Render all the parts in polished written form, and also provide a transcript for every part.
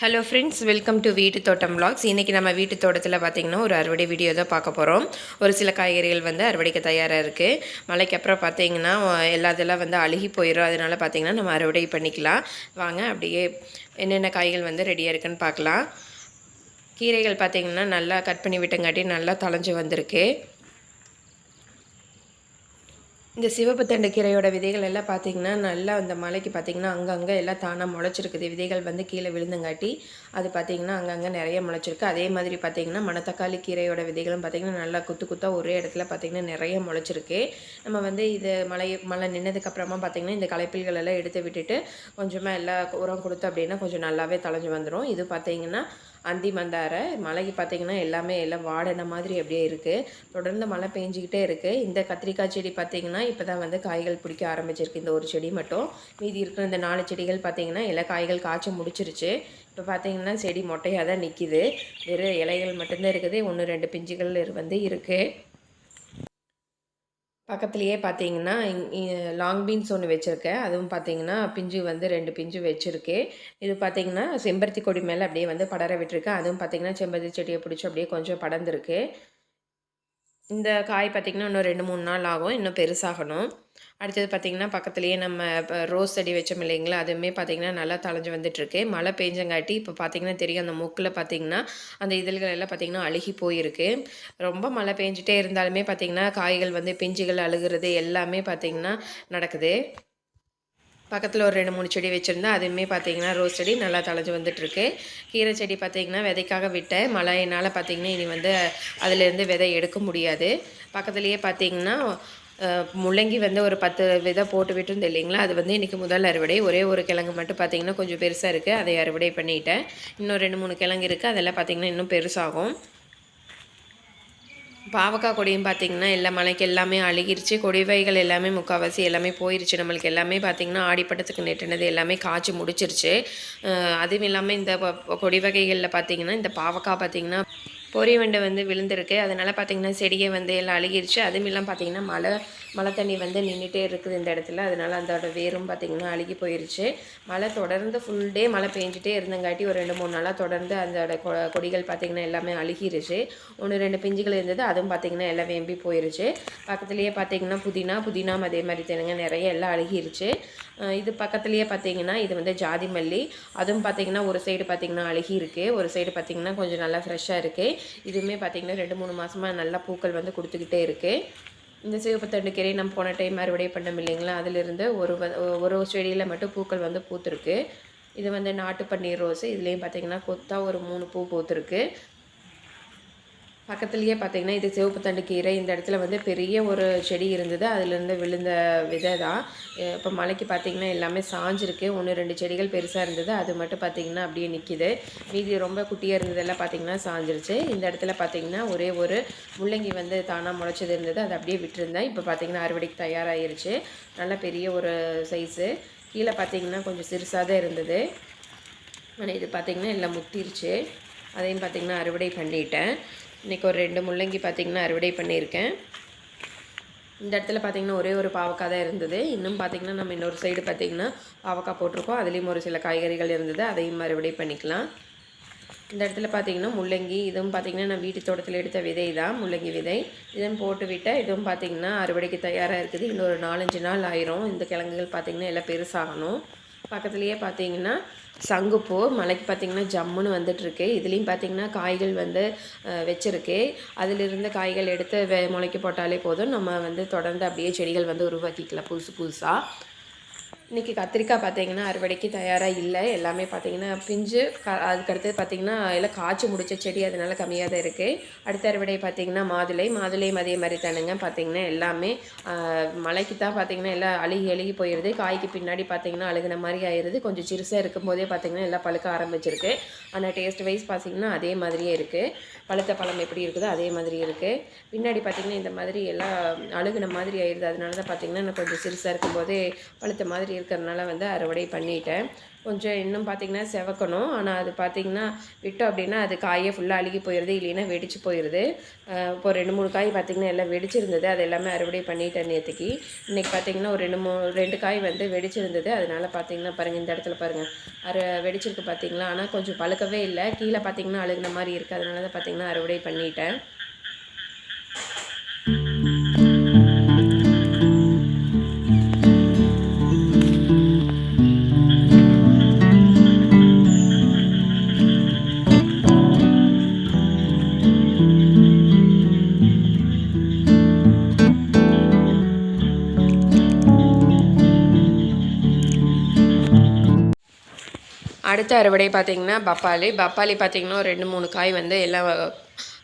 Hello friends, welcome to வீட்டு தோட்டம் vlogs. இன்றைக்கி நம்ம வீட்டு தோட்டத்தில் பார்த்திங்கன்னா ஒரு அறுவடை வீடியோ தான் பார்க்க போகிறோம். ஒரு சில காய்கறிகள் வந்து அறுவடைக்கு தயாராக இருக்குது. மழைக்கு அப்புறம் பார்த்திங்கன்னா எல்லாத்தெல்லாம் வந்து அழுகி போயிடும். அதனால் பார்த்திங்கன்னா நம்ம அறுவடை பண்ணிக்கலாம். வாங்க அப்படியே என்னென்ன காய்கள் வந்து ரெடியாக இருக்குன்னு பார்க்கலாம். கீரைகள் பார்த்திங்கன்னா நல்லா கட் பண்ணி விட்டங்காட்டி நல்லா தளைஞ்சு வந்திருக்கு. இந்த சிவப்பு தண்டு கீரையோட விதைகள் எல்லாம் பார்த்திங்கன்னா நல்லா அந்த மலைக்கு பார்த்திங்கன்னா அங்கங்கே எல்லாம் தானாக முளைச்சிருக்குது. விதைகள் வந்து கீழே விழுந்தங்காட்டி அது பார்த்திங்கன்னா அங்கங்கே நிறைய முளைச்சிருக்கு. அதே மாதிரி பார்த்திங்கன்னா மணத்தக்காளி கீரையோட விதைகளும் பார்த்திங்கன்னா நல்லா குத்து குத்தாக ஒரே இடத்துல பார்த்திங்கன்னா நிறைய முளைச்சிருக்கு. நம்ம வந்து இது மழை நின்னதுக்கப்புறமா பார்த்திங்கன்னா இந்த களைப்பில்கள் எல்லாம் எடுத்து விட்டுட்டு கொஞ்சமாக எல்லா உரம் கொடுத்து அப்படின்னா கொஞ்சம் நல்லாவே தளைஞ்சு வந்துடும். இது பார்த்திங்கன்னா அந்தி மந்தாரை மழைக்கு பார்த்திங்கன்னா எல்லாமே எல்லாம் வாடின மாதிரி அப்படியே இருக்குது. தொடர்ந்து மழை பெஞ்சிக்கிட்டே இருக்குது. இந்த கத்திரிக்காய் செடி பார்த்திங்கன்னா இப்போ தான் வந்து காய்கள் பிடிக்க ஆரம்பிச்சிருக்கு. இந்த ஒரு செடி மட்டும், மீதி இருக்கிற இந்த 4 செடிகள் பார்த்திங்கன்னா எல்லா காய்கள் காய்ச்சி முடிச்சிருச்சு. இப்போ பார்த்திங்கன்னா செடி மொட்டையாக தான் நிற்கிது. வெறும் இலைகள் மட்டும்தான் இருக்குது. 1-2 பிஞ்சுகள் வந்து இருக்குது. பக்கத்துலேயே பார்த்தீங்கன்னா லாங் பீன்ஸ் ஒன்று வச்சுருக்கேன். அதுவும் பார்த்தீங்கன்னா பிஞ்சு வந்து 2 பிஞ்சு வச்சுருக்கு. இது பார்த்தீங்கன்னா செம்பருத்தி கொடி மேலே அப்படியே வந்து படர விட்டுருக்கு. அதுவும் பார்த்தீங்கன்னா செம்பருத்தி செடியை பிடிச்சி அப்படியே கொஞ்சம் படர்ந்துருக்கு. இந்த காய் பார்த்திங்கன்னா இன்னும் 2-3 நாள் ஆகும், இன்னும் பெருசாகணும். அடுத்தது பார்த்திங்கன்னா பக்கத்துலேயே நம்ம இப்போ ரோஸ் செடி வச்சோம் இல்லைங்களா, அதுவுமே பார்த்திங்கன்னா நல்லா தளைஞ்சு வந்துட்டுருக்கு. மழை பெஞ்சங்காட்டி இப்போ பார்த்திங்கன்னா தெரியும், அந்த மூக்கில் பார்த்திங்கன்னா அந்த இதழ்கள் எல்லாம் பார்த்திங்கன்னா அழுகி போயிருக்கு. ரொம்ப மழை பெஞ்சிட்டே இருந்தாலுமே பார்த்திங்கன்னா காய்கள் வந்து பிஞ்சுகள் அழுகிறது எல்லாமே பார்த்திங்கன்னா நடக்குது. பக்கத்தில் ஒரு 2-3 செடி வச்சுருந்தேன். அதுவுமே பார்த்திங்கன்னா ரோஸ் செடி நல்லா தளைஞ்சு வந்துட்டுருக்கு. கீரை செடி பார்த்திங்கன்னா விதைக்காக விட்டேன். மழையினால் பார்த்திங்கன்னா இனி வந்து அதிலேருந்து விதை எடுக்க முடியாது. பக்கத்துலேயே பார்த்திங்கன்னா முள்ளங்கி வந்து ஒரு 10 விதை போட்டு விட்டுருந்து இல்லைங்களா, அது வந்து இன்றைக்கி முதல் அறுவடை. ஒரே ஒரு கிழங்கு மட்டும் பார்த்திங்கன்னா கொஞ்சம் பெருசாக இருக்குது, அதை அறுவடை பண்ணிட்டேன். இன்னும் 2-3 கிழங்கு இருக்குது, அதெல்லாம் பார்த்திங்கன்னா இன்னும் பெருசாகும். பாவக்காய் கொடியும் பார்த்திங்கன்னா எல்லா மலைக்கு எல்லாமே அழுகிருச்சு. கொடி வகைகள் எல்லாமே முக்கால்வாசி எல்லாமே போயிடுச்சு. நம்மளுக்கு எல்லாமே பார்த்திங்கன்னா ஆடிப்பட்டத்துக்கு நெட்டினது எல்லாமே காய்ச்சி முடிச்சிருச்சு. அதுவும் இல்லாமல் இந்த கொடி வகைகளில் பார்த்திங்கன்னா இந்த பாவக்காய் பார்த்திங்கன்னா பொறி வண்டு வந்து விழுந்திருக்கு. அதனால் பார்த்திங்கன்னா செடியை வந்து எல்லாம் அழுகிருச்சு. அதுவும் இல்லாமல் பார்த்திங்கன்னா மழை தண்ணி வந்து நின்றுட்டே இருக்குது இந்த இடத்துல. அதனால் அதோட வேரும் பார்த்திங்கன்னா அழுகி போயிடுச்சு. மழை தொடர்ந்து ஃபுல் டே மழை பெஞ்சிட்டே இருந்தங்காட்டி ஒரு 2-3 நாளாக தொடர்ந்து அதோட கொடிகள் பார்த்திங்கன்னா எல்லாமே அழுகிருச்சு. 1-2 பிஞ்சுகள் இருந்தது, அதுவும் பார்த்திங்கன்னா எல்லாம் வேம்பி போயிடுச்சு. பக்கத்துலேயே பார்த்திங்கன்னா புதினாம் அதே மாதிரி தானுங்க நிறைய எல்லாம் அழுகிருச்சு. இது பக்கத்துலேயே பார்த்திங்கன்னா இது வந்து ஜாதி மல்லி. அதுவும் பார்த்திங்கன்னா ஒரு சைடு பார்த்திங்கன்னா அழுகி இருக்குது, ஒரு சைடு பார்த்திங்கன்னா கொஞ்சம் நல்லா ஃப்ரெஷ்ஷாக இருக்குது. இதுவுமே பார்த்திங்கன்னா 2-3 மாதமாக நல்லா பூக்கள் வந்து கொடுத்துக்கிட்டே இருக்குது. இந்த சிவப்பு தண்டு கீரை நம்ம போன டைம் அறுவடை பண்ணோம் இல்லைங்களா, அதிலிருந்து ஒரு செடியில் மட்டும் பூக்கள் வந்து பூத்துருக்கு. இது வந்து நாட்டு பன்னீர் ரோஸு. இதுலேயும் பார்த்திங்கன்னா கொத்தா ஒரு 3 பூ பூத்துருக்கு. பக்கத்துலேயே பார்த்திங்கன்னா இது சிவப்பு தண்டு கீரை. இந்த இடத்துல வந்து பெரிய ஒரு செடி இருந்தது, அதுலேருந்து விழுந்த விதை தான். இப்போ மழைக்கு பார்த்திங்கன்னா எல்லாமே சாஞ்சிருக்கு. 1-2 செடிகள் பெருசாக இருந்தது, அது மட்டும் பார்த்திங்கன்னா அப்படியே நிற்கிது. மீதி ரொம்ப குட்டியாக இருந்ததெல்லாம் பார்த்திங்கன்னா சாஞ்சிருச்சு. இந்த இடத்துல பார்த்திங்கன்னா ஒரே ஒரு முள்ளங்கி வந்து தானாக முளைச்சது இருந்தது, அது அப்படியே விட்டுருந்தேன். இப்போ பார்த்திங்கன்னா அறுவடைக்கு தயாராகிருச்சு. நல்ல பெரிய ஒரு சைஸு. கீழே பார்த்திங்கன்னா கொஞ்சம் சிறுசாக தான் இருந்தது, ஆனால் இது பார்த்திங்கன்னா எல்லாம் முத்திருச்சு. அதையும் பார்த்திங்கன்னா அறுவடை பண்ணிட்டேன். இன்றைக்கி ஒரு 2 முள்ளங்கி பார்த்திங்கன்னா அறுவடை பண்ணியிருக்கேன். இந்த இடத்துல பார்த்திங்கன்னா ஒரே ஒரு பாவக்காய் தான் இருந்தது. இன்னும் பார்த்திங்கன்னா நம்ம இன்னொரு சைடு பார்த்திங்கன்னா பாவக்காய் போட்டிருக்கோம். அதுலேயும் ஒரு சில காய்கறிகள் இருந்தது, அதையும் அறுவடை பண்ணிக்கலாம். இந்த இடத்துல பார்த்திங்கன்னா முள்ளங்கி, இதுவும் பார்த்திங்கன்னா நான் வீட்டு தோட்டத்தில் எடுத்த விதை தான், முள்ளங்கி விதை. இதுவும் போட்டு விட்டால் இதுவும் பார்த்திங்கன்னா அறுவடைக்கு தயாராக இருக்குது. இன்னொரு 4-5 நாள் ஆயிரும் இந்த கிழங்குகள் பார்த்திங்கன்னா எல்லாம் பெருசாகணும். பக்கத்துலேயே பார்த்திங்கன்னா சங்குப்பூ மலைக்கு பார்த்திங்கன்னா ஜம்முன்னு வந்துட்டுருக்கு. இதுலேயும் பார்த்திங்கன்னா காய்கள் வந்து வச்சுருக்கு. அதிலிருந்து காய்கள் எடுத்து முளைக்க போட்டாலே போதும், நம்ம வந்து தொடர்ந்து அப்படியே செடிகள் வந்து உருவாக்கிக்கலாம் புதுசாக. இன்றைக்கி கத்திரிக்காய் பார்த்திங்கன்னா அறுவடைக்கு தயாராக இல்லை. எல்லாமே பார்த்திங்கன்னா பிஞ்சு அதுக்கடுத்து பார்த்திங்கன்னா எல்லாம் காய்ச்சி முடித்த செடி, அதனால் கம்மியாக தான் இருக்குது. அடுத்த அறுவடை பார்த்திங்கன்னா மாதுளையும் அதே மாதிரி தானுங்க. பார்த்திங்கன்னா எல்லாமே மழைக்கு தான் பார்த்திங்கன்னா எல்லாம் அழுகி போயிடுது. காய்க்கு பின்னாடி பார்த்திங்கன்னா அழுகின மாதிரி ஆயிடுது. கொஞ்சம் சிறுசாக இருக்கும்போதே பார்த்திங்கன்னா எல்லாம் பழுக்க ஆரம்பிச்சிருக்கு. ஆனால் டேஸ்ட் வைஸ் பார்த்திங்கன்னா அதே மாதிரியே இருக்குது. பழுத்த பழம் எப்படி இருக்குதோ அதே மாதிரி இருக்குது. பின்னாடி பார்த்திங்கன்னா இந்த மாதிரி எல்லாம் அழுகின மாதிரி ஆயிடுது. அதனால தான் பார்த்திங்கன்னா நான் கொஞ்சம் சிறுசாக இருக்கும்போதே பழுத்த மாதிரி இருக்கிறதுனால வந்து அறுவடை பண்ணிட்டேன். கொஞ்சம் இன்னும் பார்த்திங்கன்னா செவக்கணும். ஆனால் அது பார்த்திங்கன்னா விட்டோம் அப்படின்னா அது காயே ஃபுல்லாக அழுகி போயிடுது, இல்லைன்னா வெடிச்சு போயிடுது. இப்போ 2 3 காய் பார்த்திங்கன்னா எல்லாம் வெடிச்சிருந்தது, அது எல்லாமே அறுவடை பண்ணிட்டேன் நேற்றுக்கு. இன்றைக்கி பார்த்திங்கன்னா ஒரு 2 காய் வந்து வெடிச்சிருந்தது. அதனால் பார்த்திங்கன்னா பாருங்கள், இந்த இடத்துல பாருங்கள் வெடிச்சிருக்கு பார்த்திங்களா. ஆனால் கொஞ்சம் பழுக்கவே இல்லை, கீழே பார்த்திங்கன்னா அழுகுன மாதிரி இருக்குது. அதனால தான் பார்த்திங்கன்னா அறுவடை பண்ணிட்டேன். அடுத்த அறுவடை பார்த்திங்கன்னா பப்பாளி பார்த்திங்கன்னா ஒரு 2 3 காய் வந்து எல்லாம்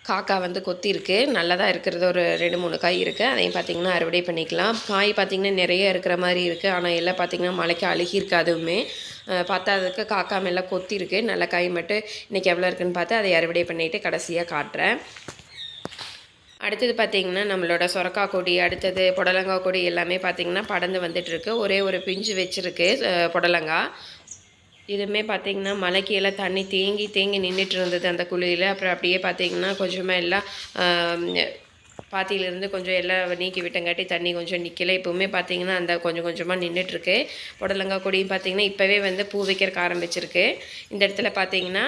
காக்கா வந்து கொத்திருக்கு. நல்லதாக இருக்கிறது ஒரு 2 3 காய் இருக்குது. அதையும் பார்த்திங்கன்னா அறுவடை பண்ணிக்கலாம். காய் பார்த்திங்கன்னா நிறைய இருக்கிற மாதிரி இருக்குது. ஆனால் எல்லாம் பார்த்திங்கன்னா மழைக்கு அழுகியிருக்கு. அதுவுமே பார்த்ததுக்கு காக்கா எல்லாம் கொத்திருக்கு. நல்ல காய் மட்டும் இன்றைக்கி எவ்வளோ இருக்குதுன்னு பார்த்து அதை அறுவடை பண்ணிவிட்டு கடைசியாக காட்டுறேன். அடுத்தது பார்த்திங்கன்னா நம்மளோட சொரக்காய் கொடி, அடுத்தது புடலங்காய் கொடி எல்லாமே பார்த்திங்கன்னா படர்ந்து வந்துட்டுருக்கு. ஒரே ஒரு பிஞ்சு வச்சுருக்கு புடலங்காய். இதுவுமே பார்த்திங்கன்னா மழைக்கு எல்லாம் தண்ணி தேங்கி நின்றுட்டு இருந்தது அந்த குழியில். அப்புறம் அப்படியே பார்த்திங்கன்னா கொஞ்சமாக எல்லாம் பாத்தியிலேருந்து கொஞ்சம் எல்லாம் நீக்கி விட்டங்காட்டி தண்ணி கொஞ்சம் நிற்கலை. இப்போவுமே பார்த்திங்கன்னா அந்த கொஞ்சம் கொஞ்சமாக நின்றுட்டுருக்கு. புடலங்காய் கொடியும் பார்த்திங்கன்னா இப்போவே வந்து பூ வைக்கிறக்க ஆரம்பிச்சிருக்கு. இந்த இடத்துல பார்த்திங்கன்னா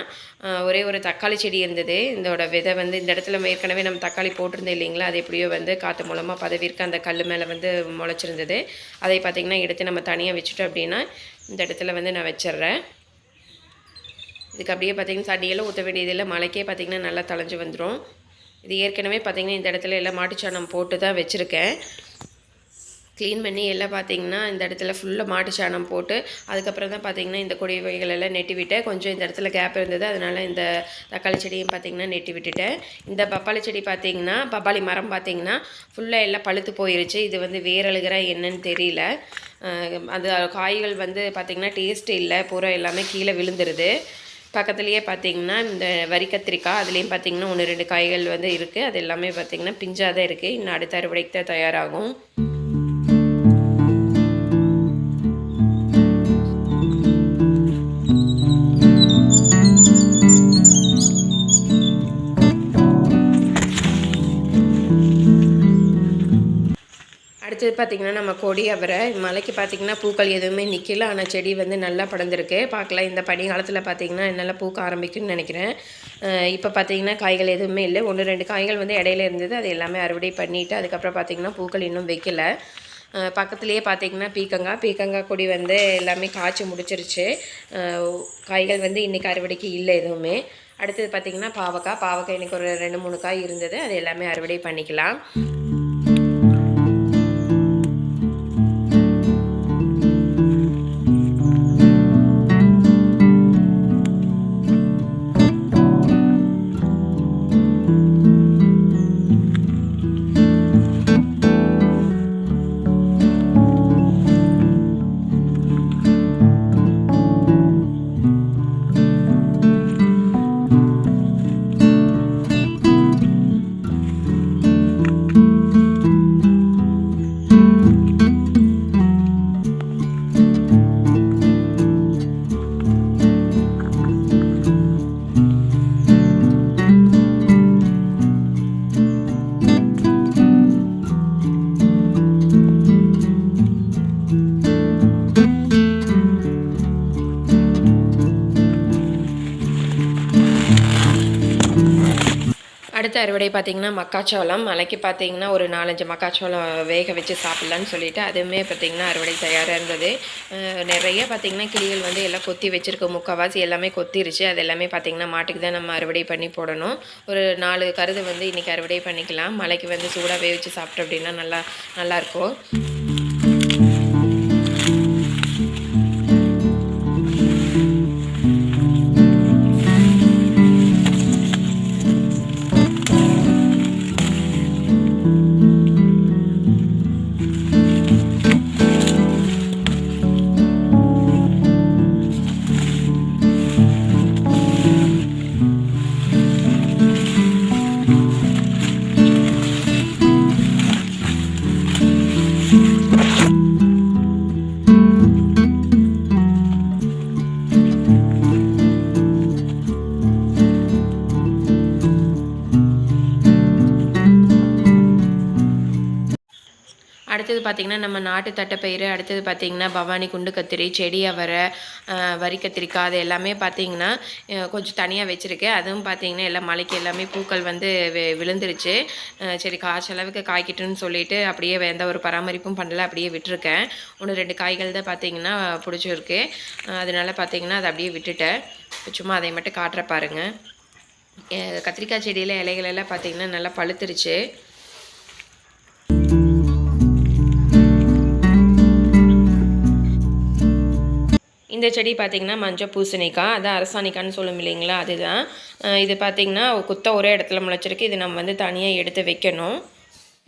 ஒரே ஒரு தக்காளி செடி இருந்தது. இதோட விதை வந்து இந்த இடத்துல ஏற்கனவே நம்ம தக்காளி போட்டிருந்தோம் இல்லைங்களா, அது எப்படியோ வந்து காற்று மூலமாக பதவிருக்கு அந்த கல் மேலே வந்து முளைச்சிருந்தது. அதை பார்த்திங்கன்னா எடுத்து நம்ம தனியாக வச்சுட்டோம் அப்படின்னா இந்த இடத்துல வந்து நான் வச்சிட்றேன். இதுக்கு அப்படியே பார்த்திங்கன்னா தண்ணியெல்லாம் ஊற்ற வேண்டியதில்லை, மழைக்கே பார்த்திங்கன்னா நல்லா தளைஞ்சு வந்துடும். இது ஏற்கனவே பார்த்திங்கன்னா இந்த இடத்துல எல்லாம் மாட்டுச்சாணம் போட்டு தான் வச்சுருக்கேன். க்ளீன் பண்ணி எல்லாம் பார்த்திங்கன்னா இந்த இடத்துல ஃபுல்லாக மாட்டுச்சாணம் போட்டு அதுக்கப்புறம் தான் பார்த்திங்கன்னா இந்த கொடி வகைகள் எல்லாம் நெட்டி விட்டேன். கொஞ்சம் இந்த இடத்துல கேப் இருந்தது, அதனால் இந்த தக்காளி செடியும் பார்த்திங்கன்னா நெட்டி விட்டுட்டேன். இந்த பப்பாளி மரம் பார்த்திங்கன்னா ஃபுல்லாக எல்லாம் பழுத்து போயிருச்சு. இது வந்து வேரழுகிறா என்னன்னு தெரியல. அது காய்கள் வந்து பார்த்திங்கன்னா டேஸ்ட் இல்லை, பூரா எல்லாமே கீழே விழுந்துருது. பக்கத்துலேயே பார்த்திங்கன்னா இந்த வரி கத்திரிக்காய், அதுலேயும் பார்த்திங்கன்னா 1 2 காய்கள் வந்து இருக்குது. அது எல்லாமே பார்த்திங்கன்னா பிஞ்சாக தான் இருக்குது. இன்னும் அடுத்த அறுவடைக்கு தான் தயாராகும். அடுத்தது பார்த்திங்கன்னா நம்ம கொடி அவரை மலைக்கு பார்த்திங்கன்னா பூக்கள் எதுவுமே நிற்கல. ஆனால் செடி வந்து நல்லா படர்ந்துருக்கு. பார்க்கலாம், இந்த பனி காலத்தில் பார்த்திங்கன்னா நல்லா பூக்க ஆரம்பிக்கும்னு நினைக்கிறேன். இப்போ பார்த்திங்கன்னா காய்கள் எதுவுமே இல்லை. 1 2 காய்கள் வந்து இடையில இருந்தது, அது எல்லாமே அறுவடை பண்ணிவிட்டு அதுக்கப்புறம் பார்த்திங்கன்னா பூக்கள் இன்னும் வைக்கலை. பக்கத்துலேயே பார்த்திங்கன்னா பீக்கங்காய் கொடி வந்து எல்லாமே காய்ச்சி முடிச்சிருச்சு. காய்கள் வந்து இன்றைக்கி அறுவடைக்கு இல்லை எதுவுமே. அடுத்தது பார்த்திங்கன்னா பாவக்காய் இன்றைக்கி ஒரு 2 3 காய் இருந்தது, அது எல்லாமே அறுவடை பண்ணிக்கலாம். அடுத்த அறுவடை பார்த்திங்கன்னா மக்காச்சோளம். மலைக்கு பார்த்திங்கன்னா ஒரு 4 5 மக்காச்சோளம் வேக வச்சு சாப்பிட்லான்னு சொல்லிவிட்டு அதுவுமே பார்த்திங்கன்னா அறுவடை தயாராக இருந்தது. நிறைய பார்த்திங்கன்னா கிளிகள் வந்து எல்லாம் கொத்தி வச்சுருக்கு. முக்கால்வாசி எல்லாமே கொத்திருச்சு. அது எல்லாமே பார்த்திங்கன்னா மாட்டுக்கு தான் நம்ம அறுவடை பண்ணி போடணும். ஒரு 4 கருது வந்து இன்றைக்கி அறுவடை பண்ணிக்கலாம். மலைக்கு வந்து சூடாக வேவிச்சு சாப்பிட்டோம் அப்படின்னா நல்லாயிருக்கும். அடுத்தது பார்த்திங்கன்னா நம்ம நாட்டு தட்டைப்பயிறு, அடுத்தது பார்த்திங்கன்னா பவானி குண்டு கத்திரி, செடி அவரை, வரி கத்திரிக்காய் அது எல்லாமே பார்த்திங்கன்னா கொஞ்சம் தனியாக வச்சுருக்கேன். அதுவும் பார்த்திங்கன்னா எல்லாம் மழைக்கு எல்லாமே பூக்கள் வந்து விழுந்துருச்சு. சரி காய்ச்சளவுக்கு காய்க்கட்டுன்னு சொல்லிட்டு அப்படியே எந்த ஒரு பராமரிப்பும் பண்ணல, அப்படியே விட்டுருக்கேன். 1, 2 காய்கள் தான் பார்த்திங்கன்னா பிடிச்சிருக்கு. அதனால பார்த்திங்கன்னா அதை அப்படியே விட்டுட்டேன். சும்மா அதை மட்டும் காட்டுற பாருங்கள். கத்திரிக்காய் செடியில் இலைகள் எல்லாம் பார்த்திங்கன்னா நல்லா பழுத்துருச்சு. இந்த செடி பார்த்திங்கன்னா மஞ்சள் பூசணிக்காய், அதான் அரசாணிக்கான்னு சொல்லும் இல்லைங்களா, அதுதான். இது பார்த்திங்கன்னா குத்த ஒரே இடத்துல முளைச்சிருக்கு. இது நம்ம வந்து தனியாக எடுத்து வைக்கணும்.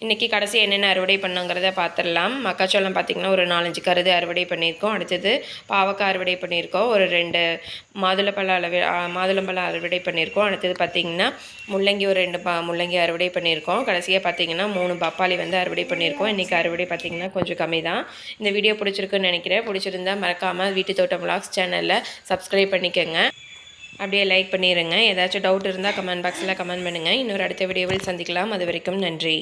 இன்றைக்கி கடைசி என்னென்ன அறுவடை பண்ணோங்கிறத பார்த்துடலாம். மக்காச்சோளம் பார்த்திங்கன்னா ஒரு 4-5 கருது அறுவடை பண்ணியிருக்கோம். அடுத்தது பாவக்காய் அறுவடை பண்ணியிருக்கோம். ஒரு 2 மாதுளம்பழம் அறுவடை பண்ணியிருக்கோம். அடுத்தது பார்த்திங்கன்னா முள்ளங்கி ஒரு 2 முள்ளங்கி அறுவடை பண்ணியிருக்கோம். கடைசியாக பார்த்திங்கன்னா 3 பப்பாளி வந்து அறுவடை பண்ணியிருக்கோம். இன்றைக்கி அறுவடை பார்த்திங்கன்னா கொஞ்சம் கம்மி தான். இந்த வீடியோ பிடிச்சிருக்குன்னு நினைக்கிறேன். பிடிச்சிருந்தா மறக்காமல் வீட்டு தோட்டம் விலாக்ஸ் சேனலில் சப்ஸ்கிரைப் பண்ணிக்கோங்க. அப்படியே லைக் பண்ணிடுங்க. ஏதாச்சும் டவுட் இருந்தால் கமெண்ட் பாக்ஸில் கமெண்ட் பண்ணுங்கள். இன்னொரு அடுத்த வீடியோவில் சந்திக்கலாம். அது வரைக்கும் நன்றி.